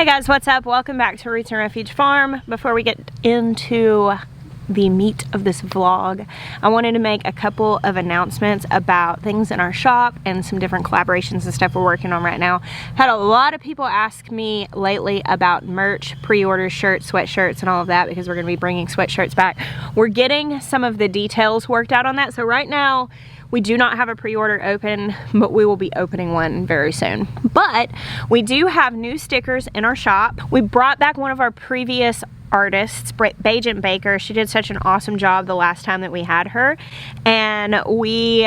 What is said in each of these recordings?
Hey guys, what's up? Welcome back to Roots and Refuge Farm. Before we get into the meat of this vlog, I wanted to make a couple of announcements about things in our shop and some different collaborations and stuff we're working on right now. Had a lot of people ask me lately about merch, pre-order shirts, sweatshirts, and all of that because we're going to be bringing sweatshirts back. We're getting some of the details worked out on that. So right now, we do not have a pre-order open, but we will be opening one very soon. But we do have new stickers in our shop. We brought back one of our previous artists, Bajent Baker. She did such an awesome job the last time that we had her. And we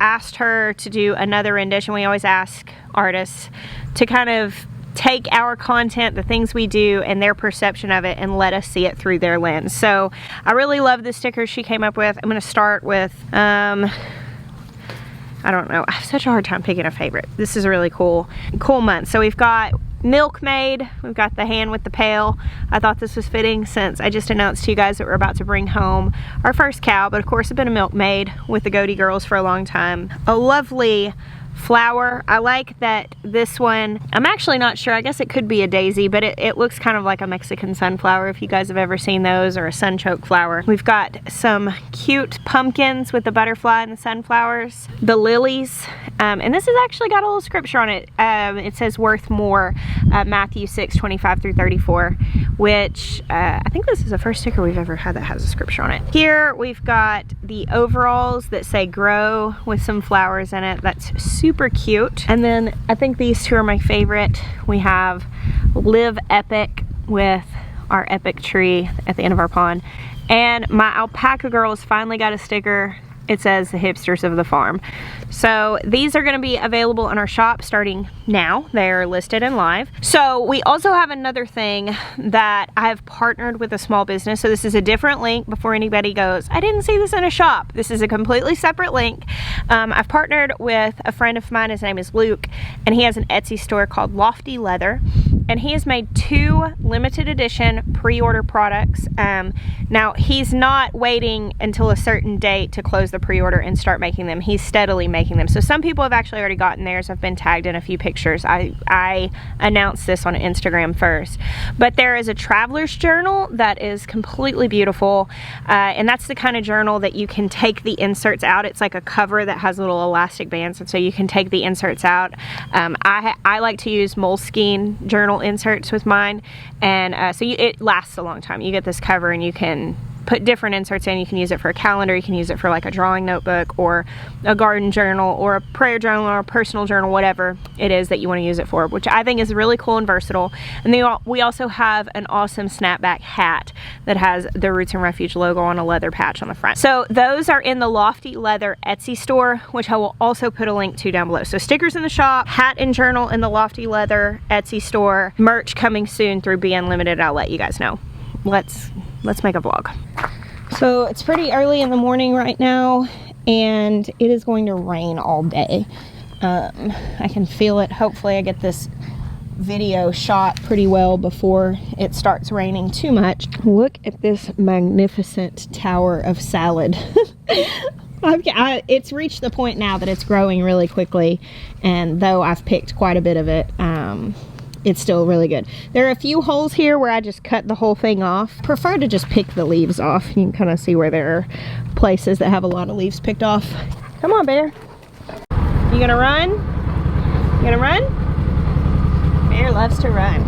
asked her to do another rendition. We always ask artists to kind of take our content, the things we do, and their perception of it and let us see it through their lens. So I really love the stickers she came up with. I'm gonna start with, I don't know, I have such a hard time picking a favorite. This is a really cool month. So we've got Milkmaid, we've got the hand with the pail. I thought this was fitting since I just announced to you guys that we're about to bring home our first cow, but of course I've been a milkmaid with the Goatee Girls for a long time. A lovely flower. I like that this one, I'm actually not sure, I guess it could be a daisy, but it looks kind of like a Mexican sunflower if you guys have ever seen those, or a sunchoke flower. We've got some cute pumpkins with the butterfly and the sunflowers, the lilies, and this has actually got a little scripture on it. It says worth more, Matthew 6:25 through 34, which I think this is the first sticker we've ever had that has a scripture on it. Here we've got the overalls that say grow with some flowers in it. That's super cute. And then I think these two are my favorite. We have Live Epic with our epic tree at the end of our pond. And my alpaca girls finally got a sticker. It says the hipsters of the farm. So these are going to be available in our shop starting now. They're listed and live. So we also have another thing that I have partnered with a small business. So this is a different link before anybody goes, I didn't see this in a shop. This is a completely separate link. I've partnered with a friend of mine. His name is Luke, and he has an Etsy store called Lofty Leather. And he has made 2 limited edition pre-order products. Now he's not waiting until a certain date to close the pre-order and start making them. He's steadily making them. So some people have actually already gotten theirs. I've been tagged in a few pictures. I announced this on Instagram first. But there is a traveler's journal that is completely beautiful. And that's the kind of journal that you can take the inserts out. It's like a cover that has little elastic bands, and so you can take the inserts out. I like to use Moleskine journal inserts with mine, and it lasts a long time. You get this cover and you can put different inserts in. You can use it for a calendar, you can use it for like a drawing notebook or a garden journal or a prayer journal or a personal journal, whatever it is that you want to use it for, which I think is really cool and versatile. And then we also have an awesome snapback hat that has the Roots and Refuge logo on a leather patch on the front. So those are in the Lofty Leather Etsy store, which I will also put a link to down below. So stickers in the shop, hat and journal in the Lofty Leather Etsy store, merch coming soon through Be Unlimited. I'll let you guys know. Let's make a vlog. So it's pretty early in the morning right now, and it is going to rain all day. I can feel it. Hopefully I get this video shot pretty well before it starts raining too much. Look at this magnificent tower of salad. It's reached the point now that it's growing really quickly, and though I've picked quite a bit of it, it's still really good. There are a few holes here where I just cut the whole thing off. Prefer to just pick the leaves off. You can kind of see where there are places that have a lot of leaves picked off. Come on, Bear. You gonna run? You gonna run? Bear loves to run.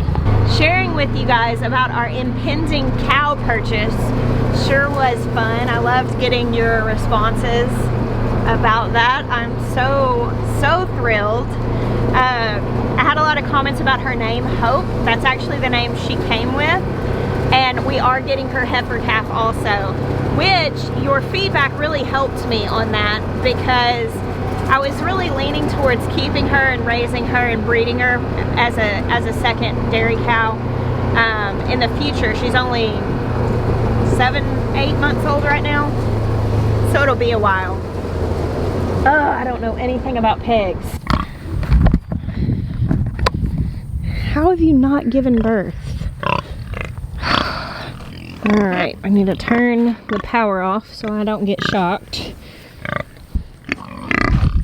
Sharing with you guys about our impending cow purchase sure was fun. I loved getting your responses about that. I'm so thrilled. I had a lot of comments about her name, Hope. That's actually the name she came with. And we are getting her heifer calf also, which your feedback really helped me on that, because I was really leaning towards keeping her and raising her and breeding her as a second dairy cow in the future. She's only 7-8 months old right now, so it'll be a while. Oh, I don't know anything about pigs. How have you not given birth? Alright, I need to turn the power off so I don't get shocked.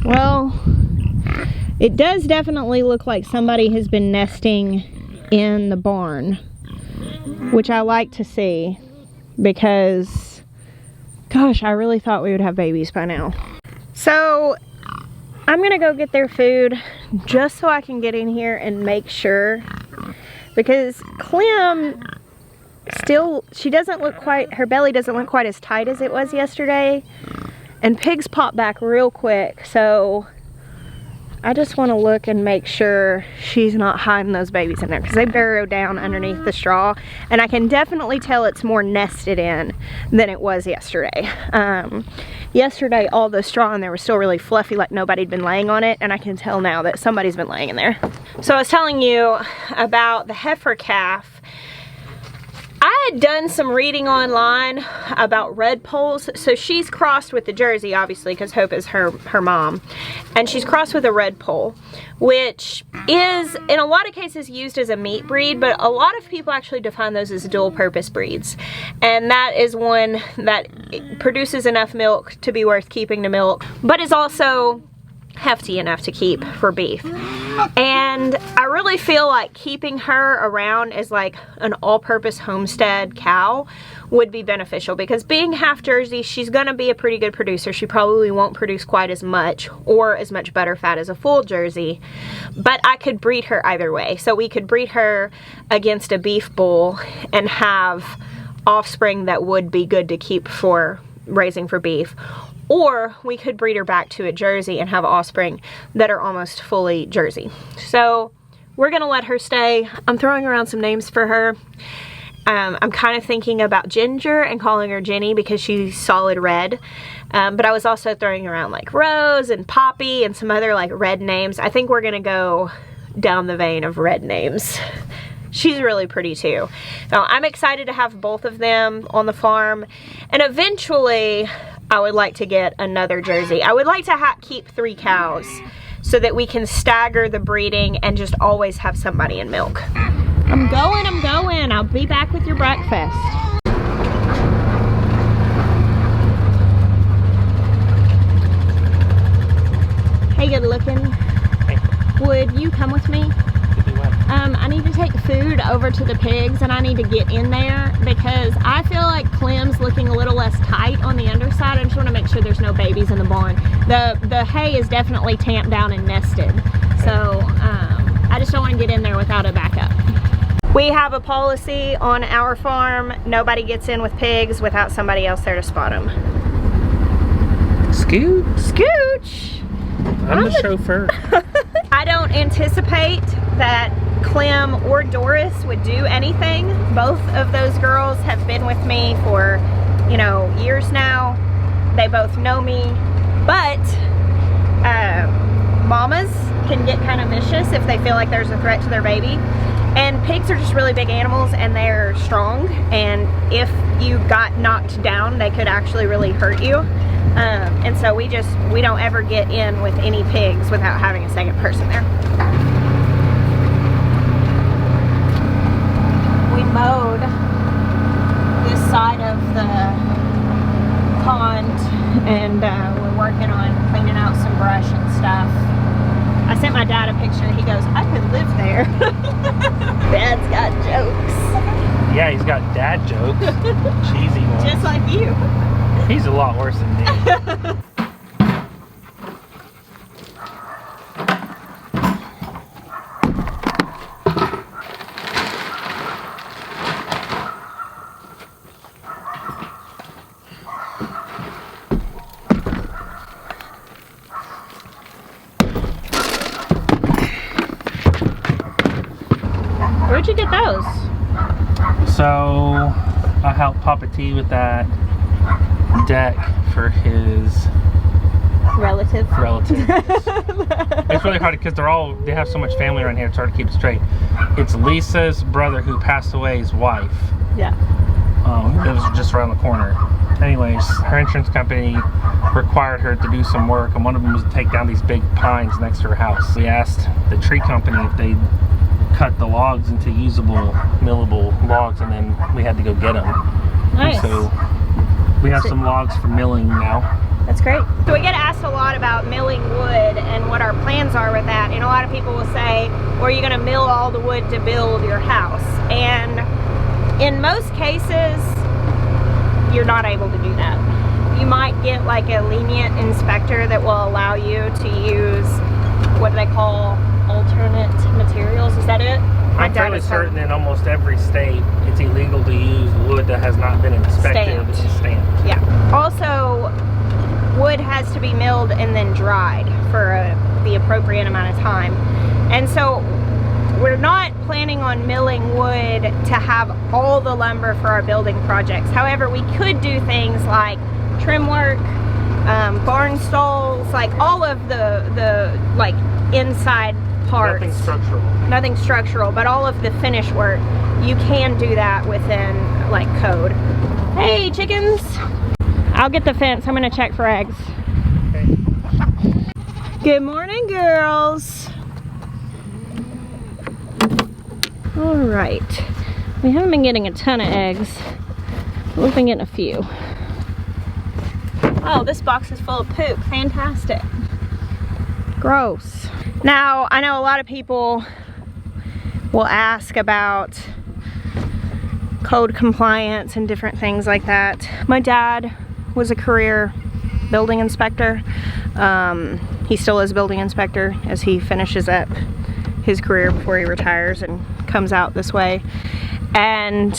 Well, it does definitely look like somebody has been nesting in the barn, which I like to see because, gosh, I really thought we would have babies by now. So I'm gonna go get their food just so I can get in here and make sure, because Clem still, she doesn't look quite, her belly doesn't look quite as tight as it was yesterday, and pigs pop back real quick, so I just want to look and make sure she's not hiding those babies in there, because they burrow down underneath the straw, and I can definitely tell it's more nested in than it was yesterday. Yesterday all the straw in there was still really fluffy, like nobody'd been laying on it, and I can tell now that somebody's been laying in there. So I was telling you about the heifer calf. I had done some reading online about red polls. So she's crossed with the Jersey, obviously, because Hope is her mom. And she's crossed with a red poll, which is, in a lot of cases, used as a meat breed, but a lot of people actually define those as dual purpose breeds. And that is one that produces enough milk to be worth keeping to milk, but is also hefty enough to keep for beef. And I really feel like keeping her around as like an all-purpose homestead cow would be beneficial, because being half Jersey, she's gonna be a pretty good producer. She probably won't produce quite as much or as much butter fat as a full Jersey, but I could breed her either way. So we could breed her against a beef bull and have offspring that would be good to keep for raising for beef. Or we could breed her back to a Jersey and have offspring that are almost fully Jersey. So we're gonna let her stay. I'm throwing around some names for her. I'm kind of thinking about Ginger and calling her Jenny because she's solid red. But I was also throwing around like Rose and Poppy and some other like red names. I think we're gonna go down the vein of red names. She's really pretty too. So I'm excited to have both of them on the farm. And eventually, I would like to get another Jersey. I would like to keep 3 cows so that we can stagger the breeding and just always have somebody in milk. I'm going. I'll be back with your breakfast. Hey, good looking. Hey. Would you come with me? I need to take food over to the pigs, and I need to get in there because I feel like Clem's looking a little less tight on the underside. I just want to make sure there's no babies in the barn. The hay is definitely tamped down and nested, so I just don't want to get in there without a backup. We have a policy on our farm: nobody gets in with pigs without somebody else there to spot them. Scooch! I'm the chauffeur. I don't anticipate that Clem or Doris would do anything. Both of those girls have been with me for, you know, years now. They both know me, but mamas can get kind of vicious if they feel like there's a threat to their baby. And pigs are just really big animals, and they're strong, and if you got knocked down, they could actually really hurt you. And so we don't ever get in with any pigs without having a second person there. We mowed this side of the pond, and we're working on cleaning out some brush and stuff. I sent my dad a picture. He goes, I could live there. Dad's got jokes. Yeah, he's got dad jokes. Cheesy ones. Just like you. He's a lot worse than me. Where'd you get those? So I helped Papa T with that deck for his relative. It's really hard because they have so much family around here. It's hard to keep it straight. It's Lisa's brother who passed away's wife. Yeah. Who lives just around the corner. Anyways, her insurance company required her to do some work, and one of them was to take down these big pines next to her house. We asked the tree company if they'd cut the logs into usable, millable logs, and then we had to go get them. Nice. And so we have some logs for milling now. That's great. So we get asked a lot about milling wood and what our plans are with that. And a lot of people will say, well, are you going to mill all the wood to build your house? And in most cases, you're not able to do that. You might get like a lenient inspector that will allow you to use, what do they call, alternate materials? Is that it? I'm fairly certain in almost every state it's illegal to use wood that has not been inspected and stamped. Yeah. Also, wood has to be milled and then dried for the appropriate amount of time. And so we're not planning on milling wood to have all the lumber for our building projects. However, we could do things like trim work, barn stalls, like all of the like inside parts. Nothing structural. Nothing structural, but all of the finish work, you can do that within like code. Hey chickens! I'll get the fence. I'm gonna check for eggs. Okay. Good morning, girls. All right. We haven't been getting a ton of eggs, but we've been getting a few. Oh, this box is full of poop. Fantastic. Gross. Now, I know a lot of people will ask about code compliance and different things like that. My dad was a career building inspector. He still is a building inspector as he finishes up his career before he retires and comes out this way. And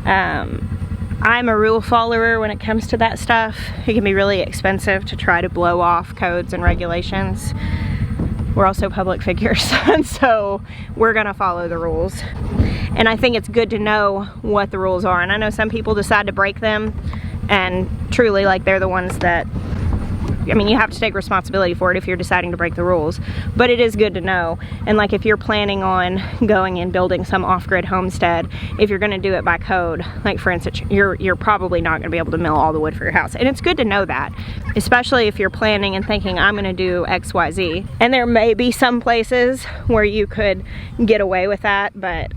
I'm a rule follower when it comes to that stuff. It can be really expensive to try to blow off codes and regulations. We're also public figures, and so we're gonna follow the rules. And I think it's good to know what the rules are. And I know some people decide to break them, and truly, like, they're the ones that, I mean, you have to take responsibility for it if you're deciding to break the rules, but it is good to know. And like, if you're planning on going and building some off-grid homestead, if you're gonna do it by code, like for instance, you're probably not gonna be able to mill all the wood for your house. And it's good to know that, especially if you're planning and thinking, I'm gonna do X, Y, Z. And there may be some places where you could get away with that, but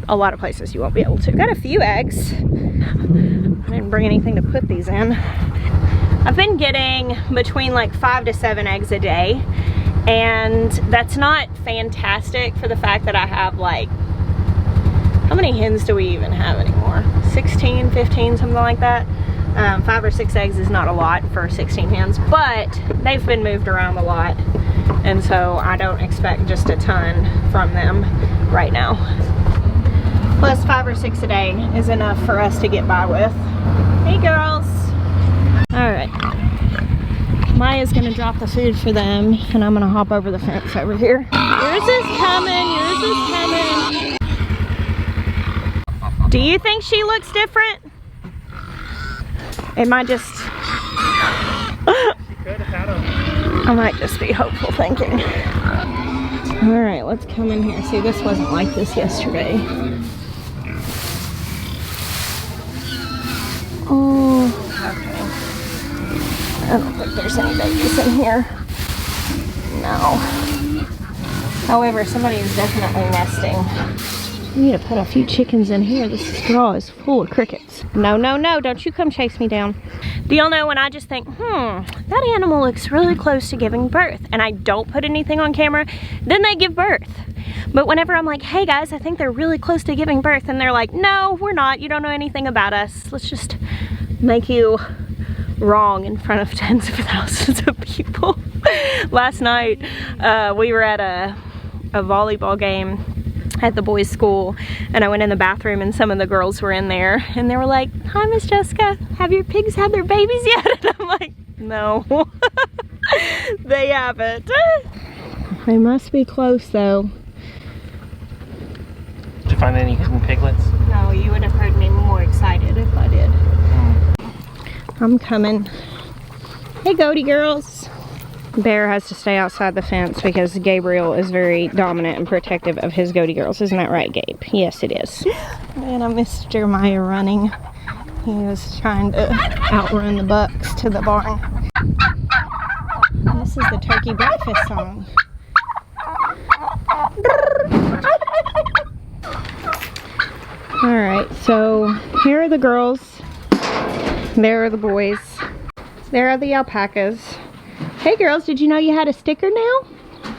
a lot of places you won't be able to. Got a few eggs. I didn't bring anything to put these in. I've been getting between like 5 to 7 eggs a day, and that's not fantastic for the fact that I have like, how many hens do we even have anymore? 16, 15, something like that. 5 or 6 eggs is not a lot for 16 hens, but they've been moved around a lot, and so I don't expect just a ton from them right now. Plus 5 or 6 a day is enough for us to get by with. Hey girls. All right, Maya's gonna drop the food for them, and I'm gonna hop over the fence over here. Yours is coming, yours is coming. Do you think she looks different? It might just, I might just be hopeful thinking. All right, let's come in here. See, this wasn't like this yesterday. Oh, okay. I don't think there's any babies in here. No. However, somebody is definitely nesting. We need to put a few chickens in here. This straw is full of crickets. No, no, no, don't you come chase me down. Do y'all know when I just think, that animal looks really close to giving birth, and I don't put anything on camera, then they give birth. But whenever I'm like, hey guys, I think they're really close to giving birth, and they're like, no, we're not. You don't know anything about us. Let's just make you wrong in front of tens of thousands of people. Last night, we were at a volleyball game at the boys' school, and I went in the bathroom, and some of the girls were in there, and they were like, hi, Miss Jessica, have your pigs had their babies yet? And I'm like, no, they haven't. They must be close, though. Did you find any hidden piglets? No, you would have heard me more excited if I did. I'm coming. Hey, goaty girls. Bear has to stay outside the fence because Gabriel is very dominant and protective of his goaty girls. Isn't that right, Gabe? Yes, it is. Man, I missed Jeremiah running. He was trying to outrun the bucks to the barn. This is the turkey breakfast song. Alright, so here are the girls. There are the boys. there are the alpacas. Hey girls, did you know you had a sticker now?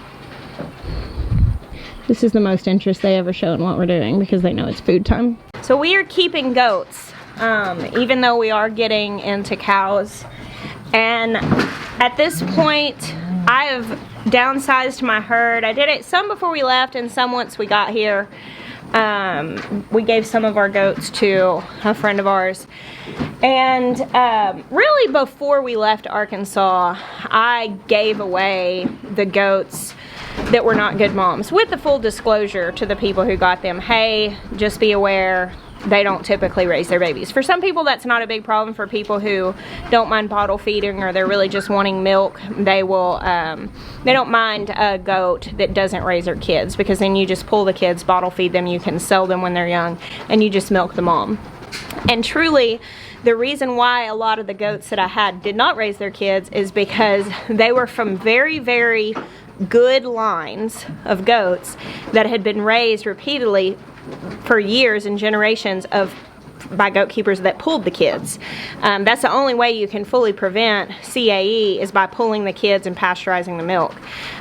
This is the most interest they ever show in what we're doing because they know it's food time. So we are keeping goats, even though we are getting into cows. And at this point, I've downsized my herd. I did it some before we left and some once we got here. We gave some of our goats to a friend of ours. And really before we left Arkansas, I gave away the goats that were not good moms with the full disclosure to the people who got them. Hey, just be aware, they don't typically raise their babies. For some people that's not a big problem. For people who don't mind bottle feeding or they're really just wanting milk, they will they don't mind a goat that doesn't raise their kids, because then you just pull the kids, bottle feed them, you can sell them when they're young, and you just milk the mom. And truly, the reason why a lot of the goats that I had did not raise their kids is because they were from very, very good lines of goats that had been raised repeatedly for years and generations by goat keepers that pulled the kids. That's the only way you can fully prevent CAE, is by pulling the kids and pasteurizing the milk.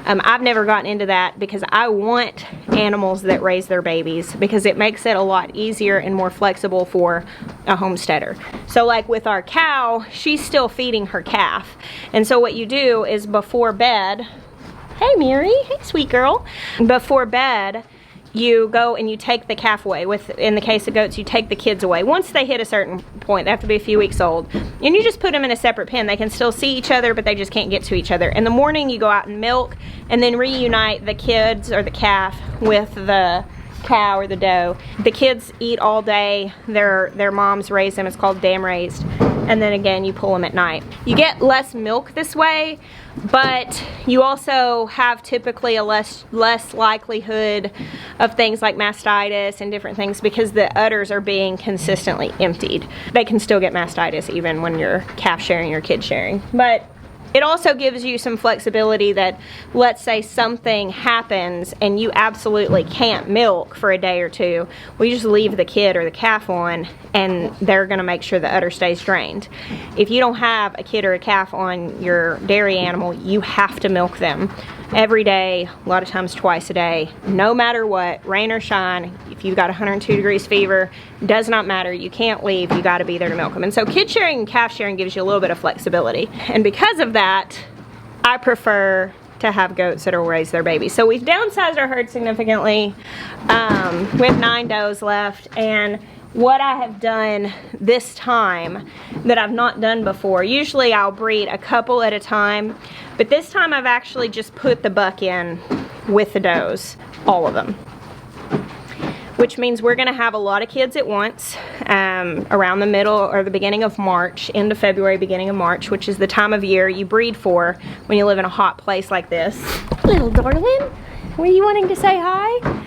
I've never gotten into that because I want animals that raise their babies, because it makes it a lot easier and more flexible for a homesteader. So like with our cow, she's still feeding her calf. And so what you do is before bed, hey Mary, hey sweet girl, before bed, you go and you take the calf away. In the case of goats, you take the kids away. Once they hit a certain point, they have to be a few weeks old, and you just put them in a separate pen. They can still see each other, but they just can't get to each other. In the morning, you go out and milk, and then reunite the kids or the calf with the cow or the doe. The kids eat all day. Their moms raise them. It's called dam raised. And then again, you pull them at night. You get less milk this way, but you also have typically a less likelihood of things like mastitis and different things, because the udders are being consistently emptied. They can still get mastitis even when you're calf sharing or kid sharing. But it also gives you some flexibility that, let's say something happens and you absolutely can't milk for a day or two. We just leave the kid or the calf on, and they're gonna make sure the udder stays drained. If you don't have a kid or a calf on your dairy animal, you have to milk them every day, a lot of times twice a day, no matter what, rain or shine. If you've got 102 degrees fever, does not matter, you can't leave, you gotta be there to milk them. And so kid sharing and calf sharing gives you a little bit of flexibility. And because of that, I prefer to have goats that will raise their babies. So we've downsized our herd significantly. We have 9 does left, and what I have done this time that I've not done before, usually I'll breed a couple at a time, but this time I've actually just put the buck in with the does, all of them. Which means we're gonna have a lot of kids at once, around the middle or the beginning of March, end of February, beginning of March, which is the time of year you breed for when you live in a hot place like this. Little darling, were you wanting to say hi?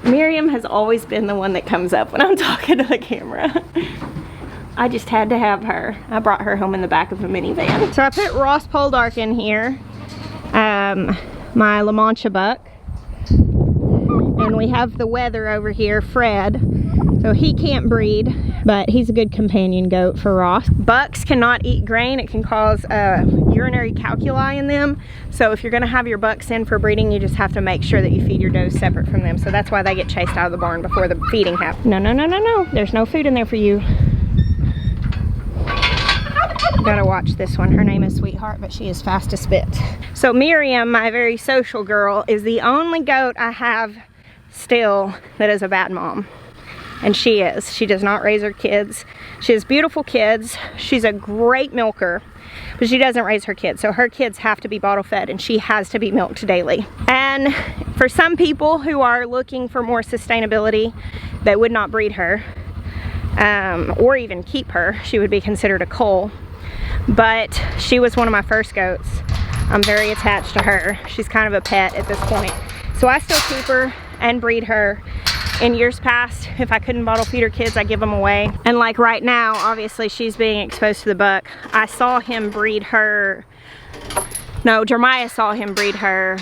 Miriam has always been the one that comes up when I'm talking to the camera. I just had to have her. I brought her home in the back of a minivan. So I put Ross Poldark in here, my La Mancha buck. And we have the weather over here, Fred. So he can't breed, but he's a good companion goat for Ross. Bucks cannot eat grain. It can cause urinary calculi in them. So if you're gonna have your bucks in for breeding, you just have to make sure that you feed your does separate from them. So that's why they get chased out of the barn before the feeding happens. No, no, no, no, no. There's no food in there for you. Gotta watch this one. Her name is Sweetheart, but she is fast to spit. So Miriam, my very social girl, is the only goat I have still that is a bad mom. And she is. She does not raise her kids. She has beautiful kids. She's a great milker, but she doesn't raise her kids. So her kids have to be bottle fed, and she has to be milked daily. And for some people who are looking for more sustainability, they would not breed her, or even keep her. She would be considered a cull. But she was one of my first goats. I'm very attached to her. She's kind of a pet at this point. So I still keep her and breed her. In years past, if I couldn't bottle feed her kids, I give them away. And like right now, obviously she's being exposed to the buck. I saw him breed her, no, Jeremiah saw him breed her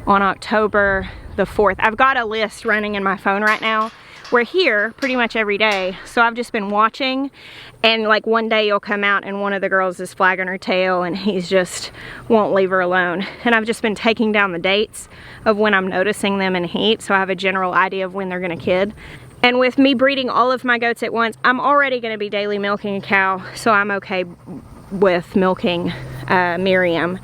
on October the 4th. I've got a list running in my phone right now we're here pretty much every day, so I've just been watching, and like one day you'll come out and one of the girls is flagging her tail and he's just won't leave her alone. And I've just been taking down the dates of when I'm noticing them in heat, so I have a general idea of when they're gonna kid. And with me breeding all of my goats at once, I'm already gonna be daily milking a cow, so I'm okay with milking Miriam.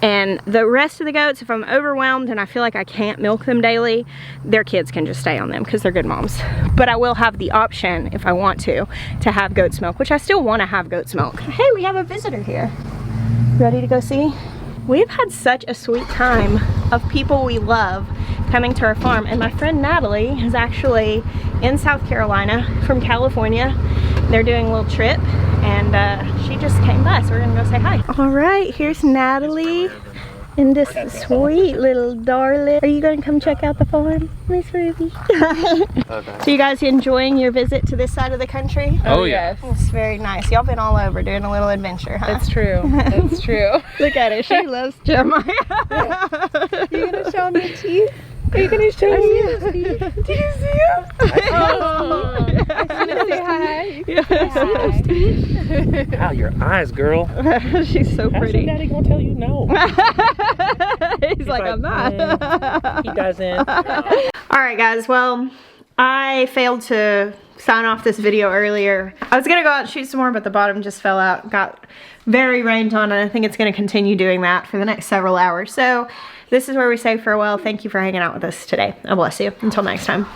And the rest of the goats, if I'm overwhelmed and I feel like I can't milk them daily, their kids can just stay on them because they're good moms. But I will have the option, if I want to have goat's milk, which I still want to have goat's milk. Hey, we have a visitor here. Ready to go see? We've had such a sweet time of people we love coming to our farm, and my friend Natalie is actually in South Carolina from California. They're doing a little trip, and she just came by, so we're gonna go say hi. All right, here's Natalie and this sweet little darling. Are you gonna come check out the farm, Miss Ruby? Okay. So you guys enjoying your visit to this side of the country? Oh yeah. It's very nice. Y'all been all over doing a little adventure, huh? That's true. That's true. Look at her. She loves Jeremiah. You gonna show me your teeth? Are you gonna show me your teeth? Did you see him? Oh, I want to say hi. You can say hi. Wow, your eyes, girl. She's so How's pretty. your daddy gonna tell you no? He's like, I'm not. He doesn't. All right, guys. Well, I failed to sign off this video earlier. I was gonna go out and shoot some more, but the bottom just fell out. Got very rained on, and I think it's gonna continue doing that for the next several hours. So this is where we say farewell. Thank you for hanging out with us today. God bless you. Until next time.